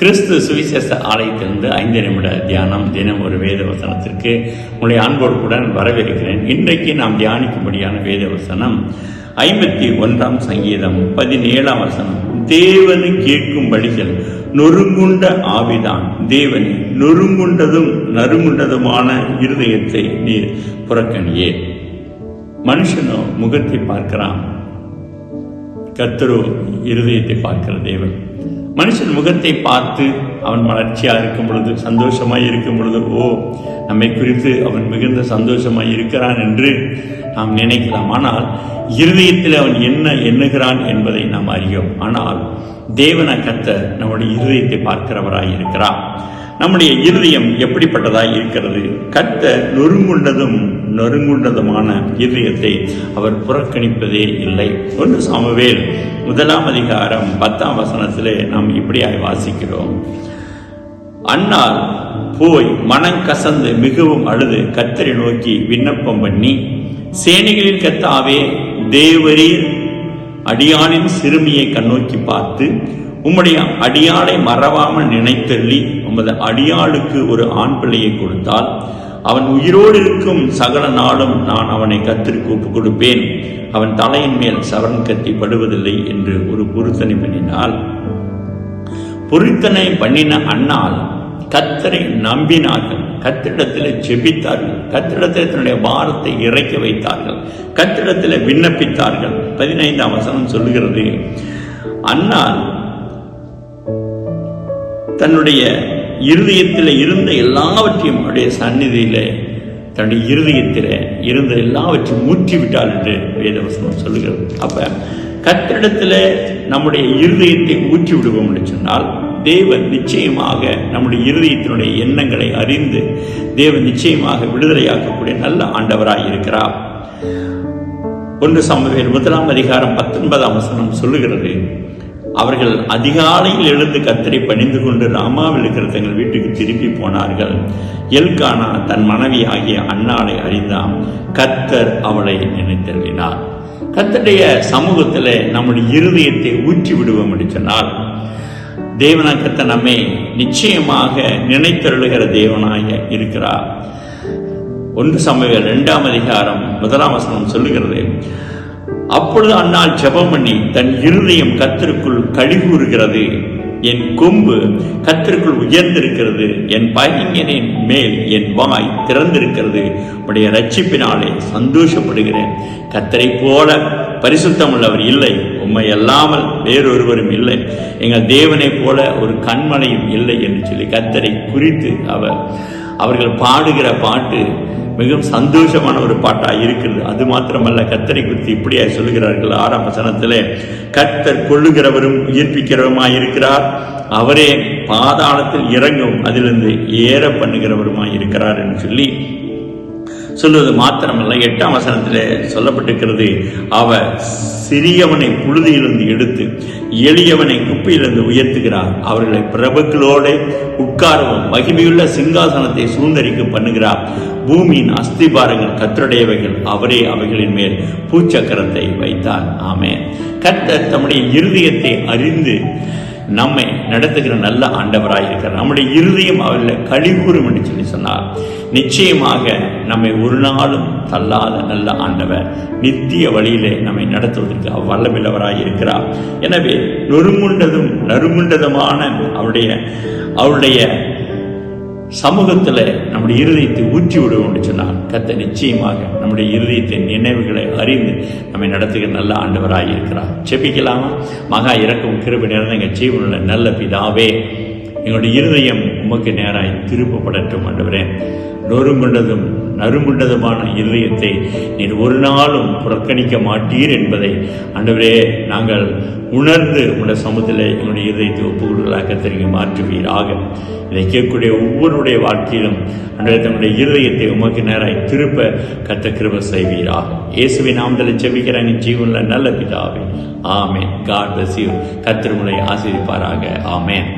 கிறிஸ்து சுவிசேஷ ஆலயத்திலிருந்து 5 நிமிட தியானம், தினம் ஒரு வேத வசனத்திற்கு உங்களை அன்போடு கூட வரவேற்கிறேன். இன்றைக்கு நாம் தியானிக்கும்படியான வேத வசனம் 51 சங்கீதம் 17 வசனம். தேவனை கேட்கும்படிகள் நொறுங்குண்ட ஆவிதான், தேவனை நொறுங்குண்டதும் நறுங்குண்டதுமான இருதயத்தை நீர் புறக்கணியே. மனுஷனோ முகத்தை பார்க்கிறான், கர்த்தரோ இருதயத்தை பார்க்கிற தேவன். மனுஷன் முகத்தை பார்த்து அவன் மலர்ச்சியாக இருக்கும் பொழுது, சந்தோஷமாய் இருக்கும் பொழுது, நம்மை குறித்து அவன் மிகுந்த சந்தோஷமாய் இருக்கிறான் என்று நாம் நினைக்கலாம். ஆனால் இருதயத்தில் அவன் என்ன எண்ணுகிறான் என்பதை நாம் அறியோம். ஆனால் தேவன கர்த்தர் நம்முடைய இருதயத்தை பார்க்கிறவராய் இருக்கிறார். நம்முடைய இருதயம் எப்படிப்பட்டதாய் இருக்கிறது? கர்த்தர் நொறுங்குண்டதுமான இருதயத்தை அவர் புறக்கணிப்பதே இல்லை. 1 சாமுவேல் 1 10 நாம் இப்படியாய் வாசிக்கிறோம். அன்னாள் போய் மனம் கசந்து மிகவும் அழுது கர்த்தரை நோக்கி விண்ணப்பம் பண்ணி, சேனைகளின் கர்த்தாவே, தேவரீர் அடியானின் சிறுமியை கண்ணோக்கி பார்த்து உம்முடைய அடியாளை மறவாமல் நினைத்தள்ளி உமது அடியாளுக்கு ஒரு ஆண் பிள்ளையை கொடுத்தால் அவன் உயிரோடு இருக்கும் சகல நாளும் நான் அவனை கர்த்தருக்கு ஒப்புக் கொடுப்பேன். அவன் தலையின் மேல் சவரன் கத்தி படுவதில்லை என்று ஒரு பொருத்தனை பண்ணினாள். பொருத்தனை பண்ணின அன்னாள் கர்த்தரை நம்பினார்கள், கர்த்தரிடத்தில் ஜெபித்தார்கள், கர்த்தரிடத்தில் தன்னுடைய பாரத்தை இறக்கி வைத்தார்கள், கர்த்தரிடத்தில் விண்ணப்பித்தார்கள். 15 வசனம் சொல்லுகிறது, அன்னாள் தன்னுடைய இருதயத்தில் இருந்த எல்லாவற்றையும் அவருடைய சந்நிதியில, தன்னுடைய இருதயத்தில் இருந்த எல்லாவற்றையும் ஊற்றிவிட்டாள் என்று வேதவசனம் சொல்லுகிறது. அப்ப கர்த்தரிடத்தில் நம்முடைய இருதயத்தை ஊற்றி விடுவோம் என்று சொன்னால், தேவன் நிச்சயமாக நம்முடைய இருதயத்தினுடைய எண்ணங்களை அறிந்து தேவன் நிச்சயமாக விடுதலையாக்கக்கூடிய நல்ல ஆண்டவராய் இருக்கிறார். 1 சாமுவேல் 1 19 வசனம் சொல்லுகிறது, அவர்கள் அதிகாலையில் எழுந்து கர்த்தரை பணிந்து கொண்டு ராமாவில் இருக்கிற தங்கள் வீட்டுக்கு திரும்பி போனார்கள். எல்கானா தன் மனைவி ஆகிய அன்னாளை அறிந்தான், கர்த்தர் அவளை நினைத்தள்ளினார். கர்த்தருடைய சமூகத்தில் நம்முடைய இருதயத்தை ஊற்றி விடுவோம் என்று சொன்னால், தேவனாய் கர்த்தர் நம்மை நிச்சயமாக நினைத்தருளுகிற தேவனாக இருக்கிறார். 1 சாமுவேல் 2 1 வசனம் சொல்லுகிறது, அப்பொழுது அன்னாள் ஜெபம் பண்ணி தன் இருதயம் கர்த்தருக்குள் கழிவுறுகிறது, என் கொம்பு கர்த்தருக்குள் உயர்ந்திருக்கிறது, என் பகைஞனின் மேல் என் வாய் திறந்திருக்கிறது, உடைய ரட்சிப்பினாலே சந்தோஷப்படுகிறேன். கர்த்தரை போல பரிசுத்தம் உள்ளவர் இல்லை, உம்மை அல்லாமல் வேறொருவரும் இல்லை, எங்கள் தேவனை போல ஒரு கண்மலையும் இல்லை என்று சொல்லி கர்த்தரை குறித்து அவர்கள் பாடுகிற பாட்டு மிகவும் சந்தோஷமான ஒரு பாட்டாக இருக்கிறது. அது மாத்திரமல்ல, கர்த்தரை குறித்து இப்படியா சொல்லுகிறார்கள். 6 வசனத்திலே, கர்த்தர் கொள்ளுகிறவரும் உயிர்ப்பிக்கிறவருமாய் இருக்கிறார், அவரே பாதாளத்தில் இறங்கும் அதிலிருந்து ஏற பண்ணுகிறவருமாய் இருக்கிறார் என்று சொல்லி சொல்வது மாத்திரமல்ல, 8 வசனத்திலே சொல்லப்பட்டிருக்கிறது, அவர் சிறியவனை புழுதியிலிருந்து எடுத்து எளியவனை குப்பையிலிருந்து உயர்த்துகிறார், அவர்களை பிரபுக்களோடு உட்காரவும் மகிமையுள்ள சிங்காசனத்தை சூழ்ந்தரிக்க பண்ணுகிறார், பூமியின் அஸ்திபாரங்கள் கர்த்தருடையவைகள், அவரே அவைகளின் மேல் பூச்சக்கரத்தை வைத்தார். ஆமென். கர்த்தர் தம்முடைய இருதயத்தை அறிந்து நம்மை நடத்துகிற நல்ல ஆண்டவராய் இருக்கிறார். நம்முடைய இருதயம் அவர்கள் கழிவுறும் என்று சொல்லி சொன்னார். நிச்சயமாக நம்மை ஒரு நாளும் தள்ளாத நல்ல ஆண்டவர் நித்திய வழியிலே நம்மை நடத்துவதற்கு வல்லமில்லவராய் இருக்கிறார். எனவே நறுங்குண்டதுமான அவருடைய சமூகத்தில் நம்முடைய இருதயத்தை ஊற்றி விடுவோம் என்று சொன்னால், கர்த்தர் நிச்சயமாக நம்முடைய இருதயத்தின் நினைவுகளை அறிந்து நம்மை நடத்துகிற நல்ல ஆண்டவராய் இருக்கிறார். ஜெபிக்கலாமா? மகா இரக்கம் கிருபை நிறைந்த எங்கள் ஜீவனுள்ள நல்ல பிதாவே, எங்களுடைய இருதயம் உமக்கு நேராய் திருப்பப்படட்டும். ஆண்டவரே, நறுங்குண்டதுமான இருதயத்தை நீர் ஒரு நாளும் புறக்கணிக்க மாட்டீர் என்பதை ஆண்டவரே நாங்கள் உணர்ந்து உங்களுடைய சமூகத்தில் எங்களுடைய இருதயத்தை ஒப்புக்கொள்வதாக தெரிவிக்க மாற்றுவீராக. இதை கேட்கக்கூடிய ஒவ்வொருடைய வாழ்க்கையிலும் ஆண்டவரே தன்னுடைய இருதயத்தை உமக்கு நேராய் திருப்ப கர்த்தர் கிருபை செய்வீராக. இயேசுவின் நாமத்தில் ஜெபிக்கிறேன் ஜீவனுள்ள நல்ல பிதாவே. ஆமென். God bless you. கர்த்தர் உங்களை ஆசீர்வதிப்பாராக. ஆமென்.